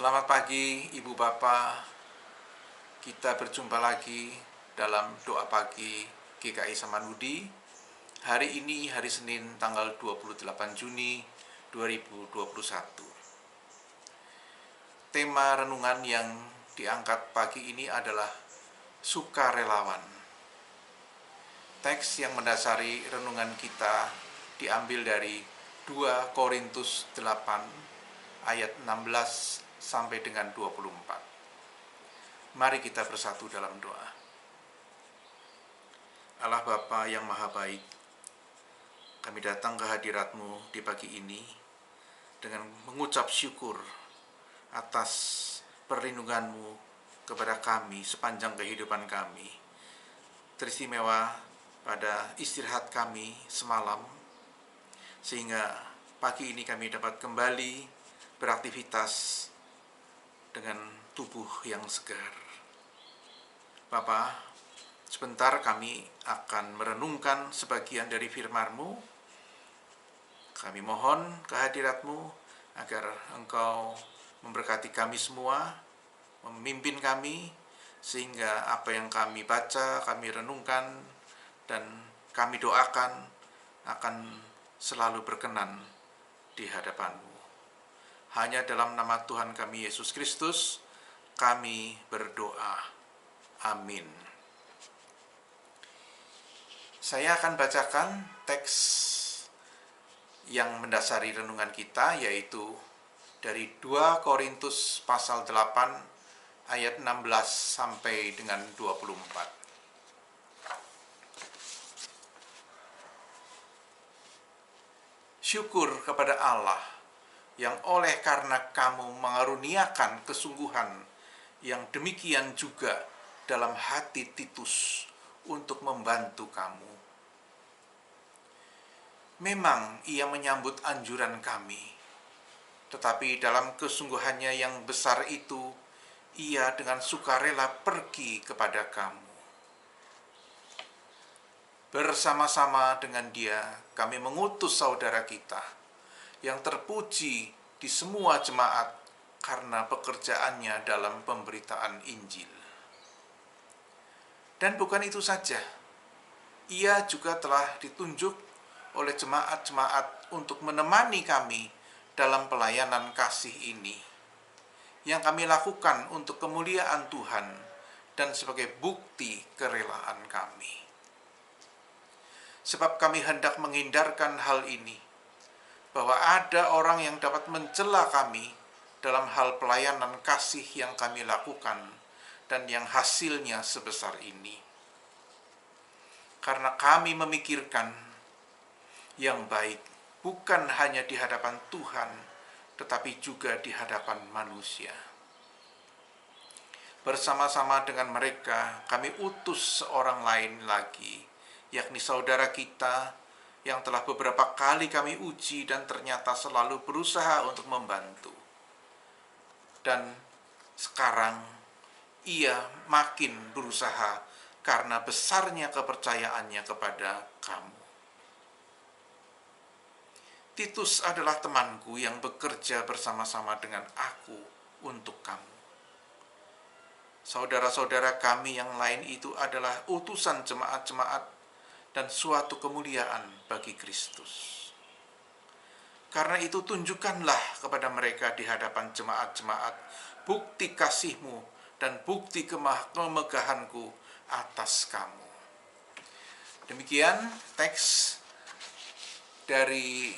Selamat pagi Ibu Bapak, kita berjumpa lagi dalam doa pagi GKI Samanhudi. Hari ini hari Senin tanggal 28 Juni 2021. Tema renungan yang diangkat pagi ini adalah sukarelawan. Teks yang mendasari renungan kita diambil dari 2 Korintus 8 ayat 16 sampai dengan 24. Mari kita bersatu dalam doa. Allah Bapa yang Maha Baik, kami datang ke hadirat-Mu di pagi ini dengan mengucap syukur atas perlindungan-Mu kepada kami sepanjang kehidupan kami. Teristimewa pada istirahat kami semalam, sehingga pagi ini kami dapat kembali beraktivitas dengan tubuh yang segar. Bapa, sebentar kami akan merenungkan sebagian dari firman-Mu. Kami mohon kehadirat-Mu agar Engkau memberkati kami semua, memimpin kami, sehingga apa yang kami baca, kami renungkan, dan kami doakan akan selalu berkenan di hadapan-Mu. Hanya dalam nama Tuhan kami Yesus Kristus, kami berdoa. Amin. Saya akan bacakan teks yang mendasari renungan kita, yaitu dari 2 Korintus pasal 8 ayat 16 sampai dengan 24. Syukur kepada Allah yang oleh karena kamu mengaruniakan kesungguhan yang demikian juga dalam hati Titus untuk membantu kamu. Memang ia menyambut anjuran kami, tetapi dalam kesungguhannya yang besar itu, ia dengan sukarela pergi kepada kamu. Bersama-sama dengan dia, kami mengutus saudara kita, yang terpuji di semua jemaat karena pekerjaannya dalam pemberitaan Injil. Dan bukan itu saja, ia juga telah ditunjuk oleh jemaat-jemaat untuk menemani kami dalam pelayanan kasih ini, yang kami lakukan untuk kemuliaan Tuhan dan sebagai bukti kerelaan kami. Sebab kami hendak menghindarkan hal ini, bahwa ada orang yang dapat mencela kami dalam hal pelayanan kasih yang kami lakukan dan yang hasilnya sebesar ini. Karena kami memikirkan yang baik bukan hanya di hadapan Tuhan, tetapi juga di hadapan manusia. Bersama-sama dengan mereka, kami utus seorang lain lagi, yakni saudara kita, yang telah beberapa kali kami uji dan ternyata selalu berusaha untuk membantu. Dan sekarang ia makin berusaha karena besarnya kepercayaannya kepada kamu. Titus adalah temanku yang bekerja bersama-sama dengan aku untuk kamu. Saudara-saudara kami yang lain itu adalah utusan jemaat-jemaat dan suatu kemuliaan bagi Kristus. Karena itu tunjukkanlah kepada mereka di hadapan jemaat-jemaat bukti kasih-Mu dan bukti kemegahan-Ku atas kamu. Demikian teks dari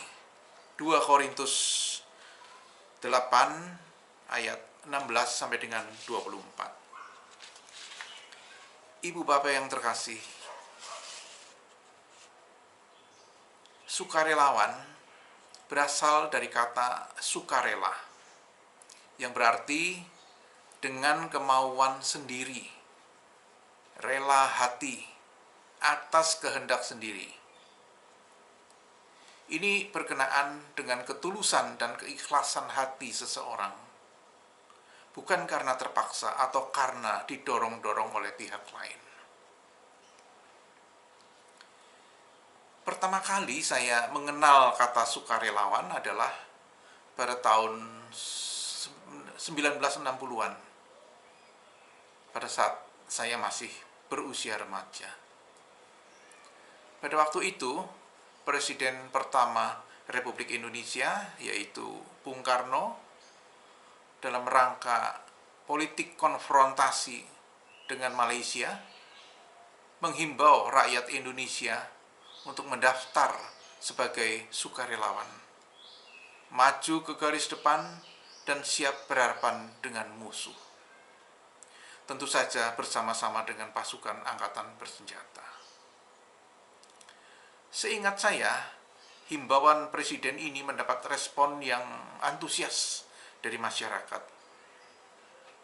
2 Korintus 8 ayat 16 sampai dengan 24. Ibu Bapak yang terkasih, sukarelawan berasal dari kata sukarela, yang berarti dengan kemauan sendiri, rela hati, atas kehendak sendiri. Ini berkenaan dengan ketulusan dan keikhlasan hati seseorang, bukan karena terpaksa atau karena didorong-dorong oleh pihak lain. Pertama kali saya mengenal kata sukarelawan adalah pada tahun 1960-an, pada saat saya masih berusia remaja. Pada waktu itu, Presiden pertama Republik Indonesia, yaitu Bung Karno, dalam rangka politik konfrontasi dengan Malaysia, menghimbau rakyat Indonesia untuk mendaftar sebagai sukarelawan, maju ke garis depan dan siap berhadapan dengan musuh. Tentu saja bersama-sama dengan pasukan angkatan bersenjata. Seingat saya, himbauan presiden ini mendapat respon yang antusias dari masyarakat.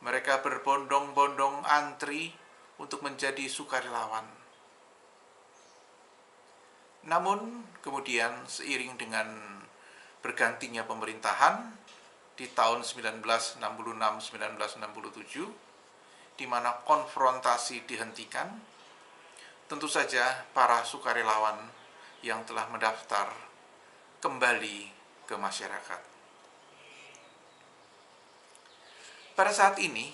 Mereka berbondong-bondong antri untuk menjadi sukarelawan. Namun, kemudian seiring dengan bergantinya pemerintahan di tahun 1966-1967, di mana konfrontasi dihentikan, tentu saja para sukarelawan yang telah mendaftar kembali ke masyarakat. Pada saat ini,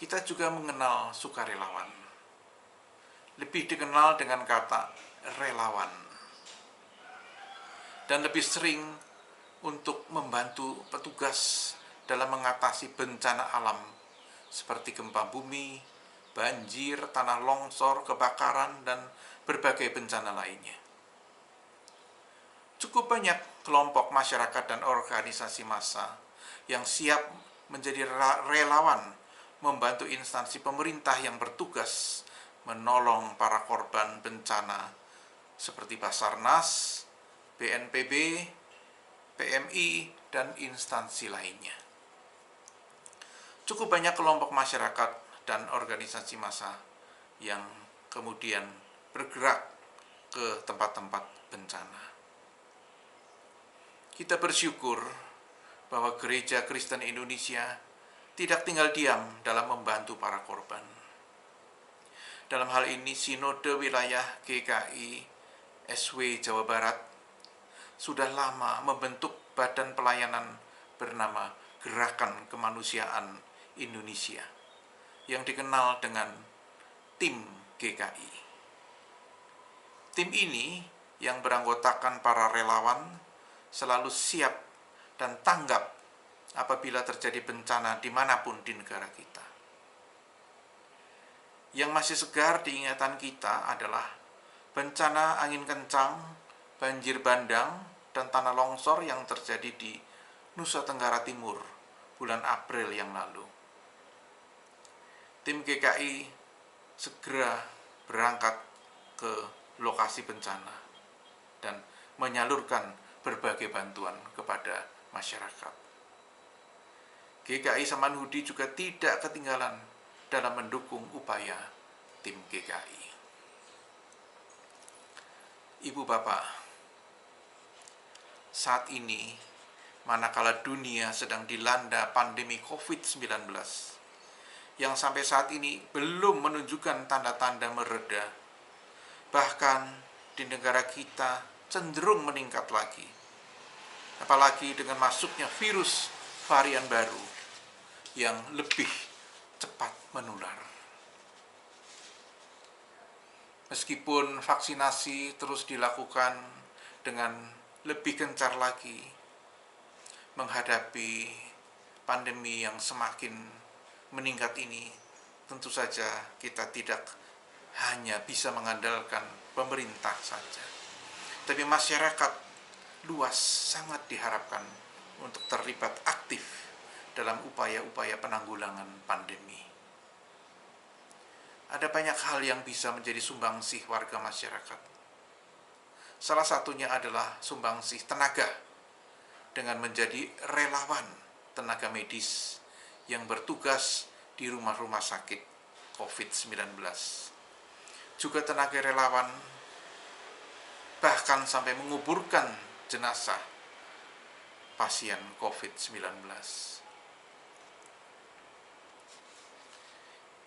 kita juga mengenal sukarelawan. Lebih dikenal dengan kata relawan. Dan lebih sering untuk membantu petugas dalam mengatasi bencana alam seperti gempa bumi, banjir, tanah longsor, kebakaran, dan berbagai bencana lainnya. Cukup banyak kelompok masyarakat dan organisasi massa yang siap menjadi relawan membantu instansi pemerintah yang bertugas menolong para korban bencana seperti Basarnas, BNPB, PMI, dan instansi lainnya. Cukup banyak kelompok masyarakat dan organisasi massa yang kemudian bergerak ke tempat-tempat bencana. Kita bersyukur bahwa Gereja Kristen Indonesia tidak tinggal diam dalam membantu para korban. Dalam hal ini, Sinode Wilayah GKI SW Jawa Barat sudah lama membentuk badan pelayanan bernama Gerakan Kemanusiaan Indonesia, yang dikenal dengan Tim GKI. Tim ini yang beranggotakan para relawan selalu siap dan tanggap apabila terjadi bencana dimanapun di negara kita. Yang masih segar di ingatan kita adalah bencana angin kencang, banjir bandang, dan tanah longsor yang terjadi di Nusa Tenggara Timur bulan April yang lalu. Tim GKI segera berangkat ke lokasi bencana dan menyalurkan berbagai bantuan kepada masyarakat. GKI Samanhudi juga tidak ketinggalan dalam mendukung upaya tim GKI. Ibu Bapak, saat ini manakala dunia sedang dilanda pandemi COVID-19 yang sampai saat ini belum menunjukkan tanda-tanda mereda, bahkan di negara kita cenderung meningkat lagi. Apalagi dengan masuknya virus varian baru yang lebih cepat menular. Meskipun vaksinasi terus dilakukan dengan lebih gencar lagi menghadapi pandemi yang semakin meningkat ini, tentu saja kita tidak hanya bisa mengandalkan pemerintah saja, tapi masyarakat luas sangat diharapkan untuk terlibat aktif dalam upaya-upaya penanggulangan pandemi. Ada banyak hal yang bisa menjadi sumbangsih warga masyarakat. Salah satunya adalah sumbangsih tenaga dengan menjadi relawan tenaga medis yang bertugas di rumah-rumah sakit COVID-19. Juga tenaga relawan bahkan sampai menguburkan jenazah pasien COVID-19.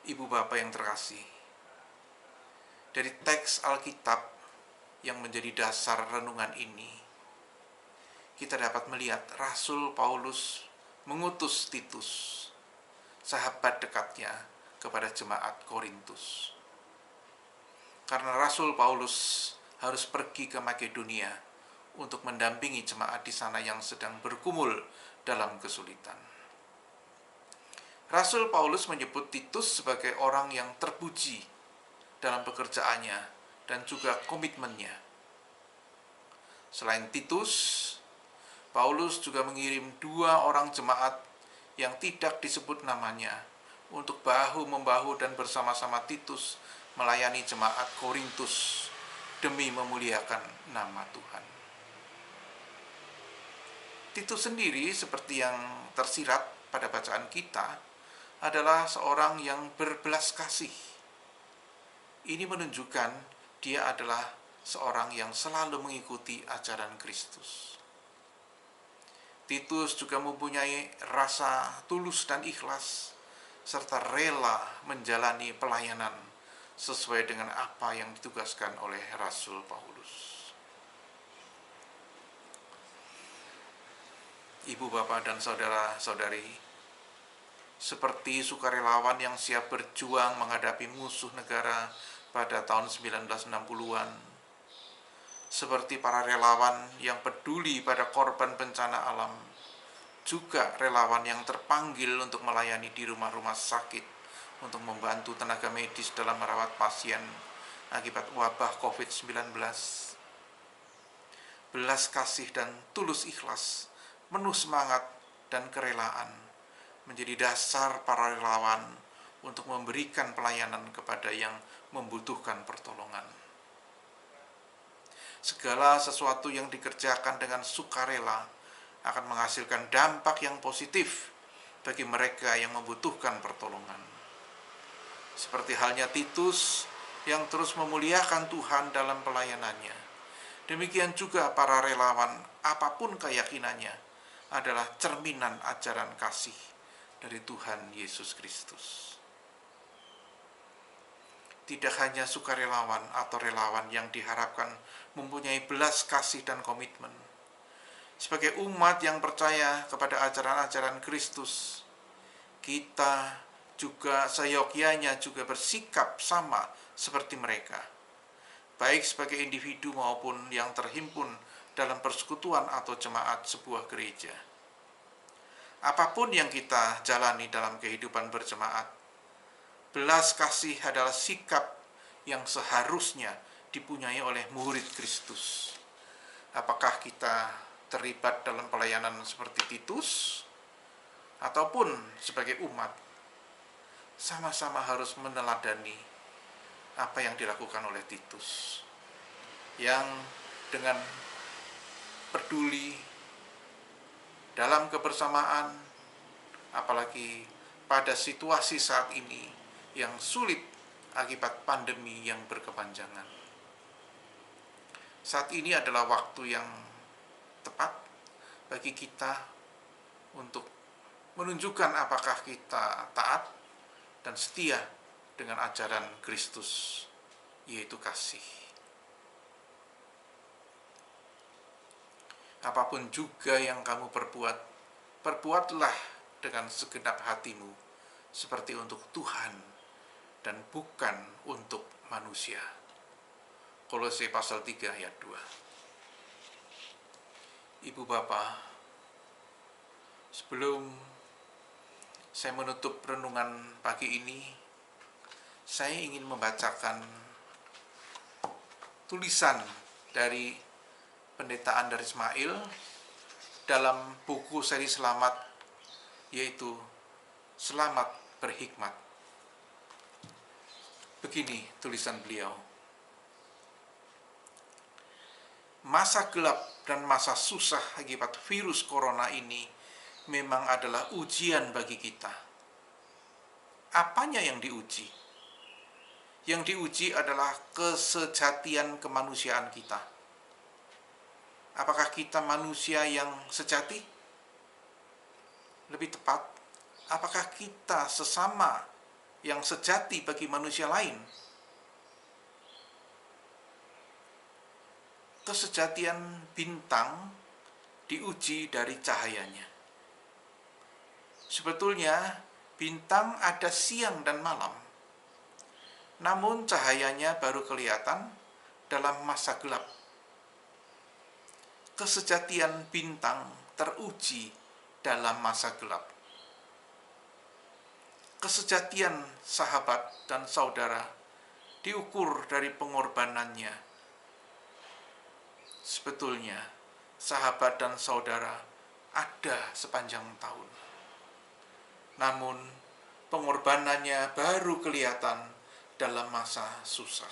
Ibu Bapak yang terkasih, dari teks Alkitab yang menjadi dasar renungan ini, kita dapat melihat Rasul Paulus mengutus Titus, sahabat dekatnya, kepada jemaat Korintus. Karena Rasul Paulus harus pergi ke Makedonia untuk mendampingi jemaat di sana yang sedang bergumul dalam kesulitan. Rasul Paulus menyebut Titus sebagai orang yang terpuji dalam pekerjaannya dan juga komitmennya. Selain Titus, Paulus juga mengirim 2 orang jemaat yang tidak disebut namanya untuk bahu-membahu dan bersama-sama Titus melayani jemaat Korintus demi memuliakan nama Tuhan. Titus sendiri, seperti yang tersirat pada bacaan kita, adalah seorang yang berbelas kasih. Ini menunjukkan dia adalah seorang yang selalu mengikuti ajaran Kristus. Titus juga mempunyai rasa tulus dan ikhlas, serta rela menjalani pelayanan sesuai dengan apa yang ditugaskan oleh Rasul Paulus. Ibu, bapak, dan saudara-saudari, seperti sukarelawan yang siap berjuang menghadapi musuh negara pada tahun 1960-an, seperti para relawan yang peduli pada korban bencana alam, juga relawan yang terpanggil untuk melayani di rumah-rumah sakit untuk membantu tenaga medis dalam merawat pasien akibat wabah COVID-19. Belas kasih dan tulus ikhlas, penuh semangat dan kerelaan menjadi dasar para relawan untuk memberikan pelayanan kepada yang membutuhkan pertolongan. Segala sesuatu yang dikerjakan dengan sukarela akan menghasilkan dampak yang positif bagi mereka yang membutuhkan pertolongan. Seperti halnya Titus yang terus memuliakan Tuhan dalam pelayanannya. Demikian juga para relawan, apapun keyakinannya, adalah cerminan ajaran kasih dari Tuhan Yesus Kristus. Tidak hanya sukarelawan atau relawan yang diharapkan mempunyai belas kasih dan komitmen. Sebagai umat yang percaya kepada ajaran-ajaran Kristus, kita juga seyogyanya juga bersikap sama seperti mereka, baik sebagai individu maupun yang terhimpun dalam persekutuan atau jemaat sebuah gereja. Apapun yang kita jalani dalam kehidupan berjemaat, belas kasih adalah sikap yang seharusnya dipunyai oleh murid Kristus. Apakah kita terlibat dalam pelayanan seperti Titus, ataupun sebagai umat, sama-sama harus meneladani apa yang dilakukan oleh Titus, yang dengan peduli dalam kebersamaan, apalagi pada situasi saat ini yang sulit akibat pandemi yang berkepanjangan. Saat ini adalah waktu yang tepat bagi kita untuk menunjukkan apakah kita taat dan setia dengan ajaran Kristus, yaitu kasih. Apapun juga yang kamu perbuat, perbuatlah dengan segenap hatimu, seperti untuk Tuhan dan bukan untuk manusia. Kolose pasal 3 ayat 2. Ibu bapak, sebelum saya menutup renungan pagi ini, saya ingin membacakan tulisan dari Pendeta Andar Ismail dalam buku seri Selamat, yaitu Selamat Berhikmat. Begini tulisan beliau: masa gelap dan masa susah akibat virus corona ini memang adalah ujian bagi kita. Apanya yang diuji? Yang diuji adalah kesejatian kemanusiaan kita. Apakah kita manusia yang sejati? Lebih tepat, apakah kita sesama yang sejati bagi manusia lain? Kesejatian bintang diuji dari cahayanya. Sebetulnya bintang ada siang dan malam, namun cahayanya baru kelihatan dalam masa gelap. Kesejatian bintang teruji dalam masa gelap. Kesejatian sahabat dan saudara diukur dari pengorbanannya. Sebetulnya sahabat dan saudara ada sepanjang tahun, namun pengorbanannya baru kelihatan dalam masa susah.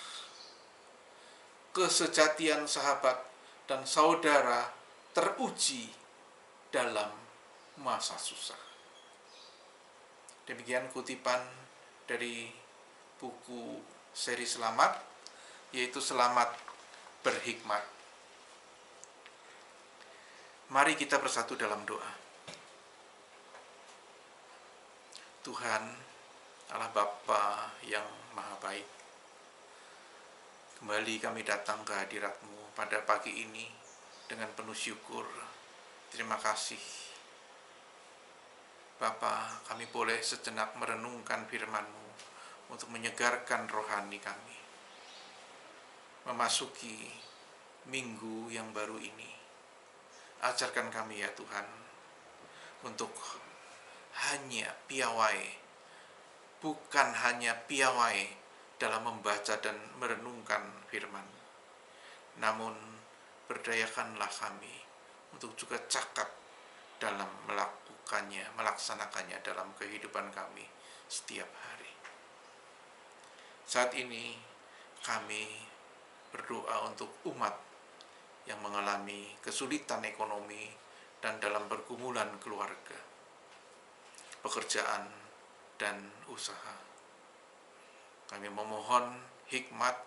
Kesejatian sahabat dan saudara teruji dalam masa susah. Demikian kutipan dari buku seri Selamat, yaitu Selamat Berhikmat. Mari kita bersatu dalam doa. Tuhan, Allah Bapa yang Maha Baik, kembali kami datang ke hadirat-Mu pada pagi ini dengan penuh syukur. Terima kasih, Bapa, kami boleh sejenak merenungkan firman-Mu untuk menyegarkan rohani kami. Memasuki minggu yang baru ini, ajarkan kami ya Tuhan, untuk hanya piawai, bukan hanya piawai dalam membaca dan merenungkan firman, namun berdayakanlah kami untuk juga cakap dalam melaksanakannya dalam kehidupan kami setiap hari. Saat ini kami berdoa untuk umat yang mengalami kesulitan ekonomi dan dalam pergumulan keluarga, pekerjaan, dan usaha. Kami memohon hikmat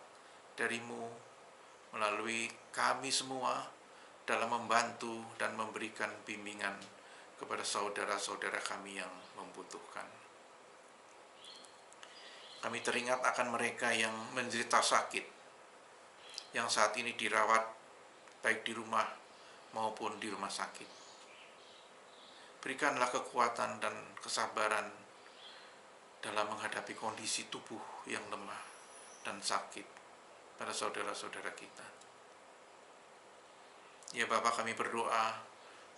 dari-Mu melalui kami semua dalam membantu dan memberikan bimbingan kepada saudara-saudara kami yang membutuhkan. Kami teringat akan mereka yang menderita sakit, yang saat ini dirawat baik di rumah maupun di rumah sakit. Berikanlah kekuatan dan kesabaran dalam menghadapi kondisi tubuh yang lemah dan sakit pada saudara-saudara kita. Ya Bapak, kami berdoa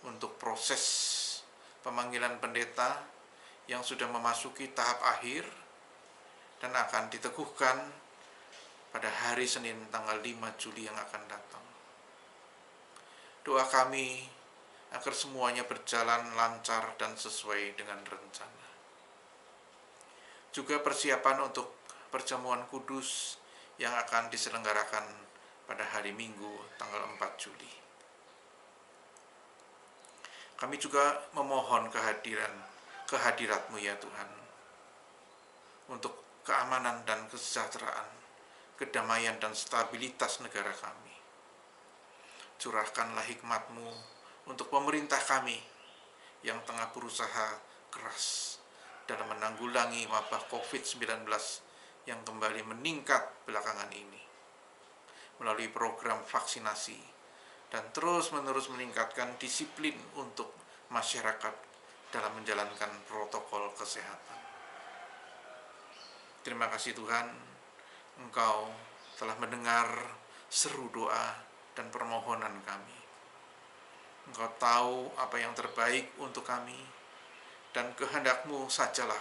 untuk proses pemanggilan pendeta yang sudah memasuki tahap akhir dan akan diteguhkan pada hari Senin tanggal 5 Juli yang akan datang. Doa kami agar semuanya berjalan lancar dan sesuai dengan rencana. Juga persiapan untuk perjamuan kudus yang akan diselenggarakan pada hari Minggu tanggal 4 Juli. Kami juga memohon kehadirat-Mu ya Tuhan, untuk keamanan dan kesejahteraan, kedamaian dan stabilitas negara kami. Curahkanlah hikmat-Mu untuk pemerintah kami yang tengah berusaha keras dalam menanggulangi wabah COVID-19 yang kembali meningkat belakangan ini melalui program vaksinasi dan terus-menerus meningkatkan disiplin untuk masyarakat dalam menjalankan protokol kesehatan. Terima kasih Tuhan, Engkau telah mendengar seru doa dan permohonan kami. Engkau tahu apa yang terbaik untuk kami, dan kehendak-Mu sajalah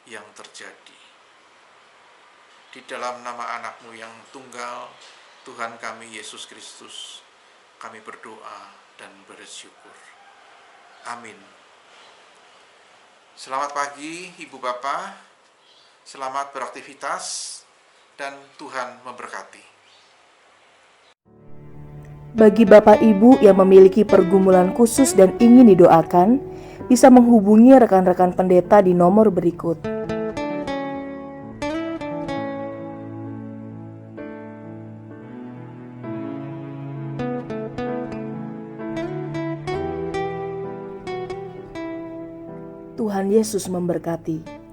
yang terjadi. Di dalam nama anak-Mu yang tunggal, Tuhan kami Yesus Kristus, kami berdoa dan bersyukur. Amin. Selamat pagi Ibu Bapak, selamat beraktivitas, dan Tuhan memberkati. Bagi Bapak Ibu yang memiliki pergumulan khusus dan ingin didoakan, bisa menghubungi rekan-rekan pendeta di nomor berikut. Tuhan Yesus memberkati.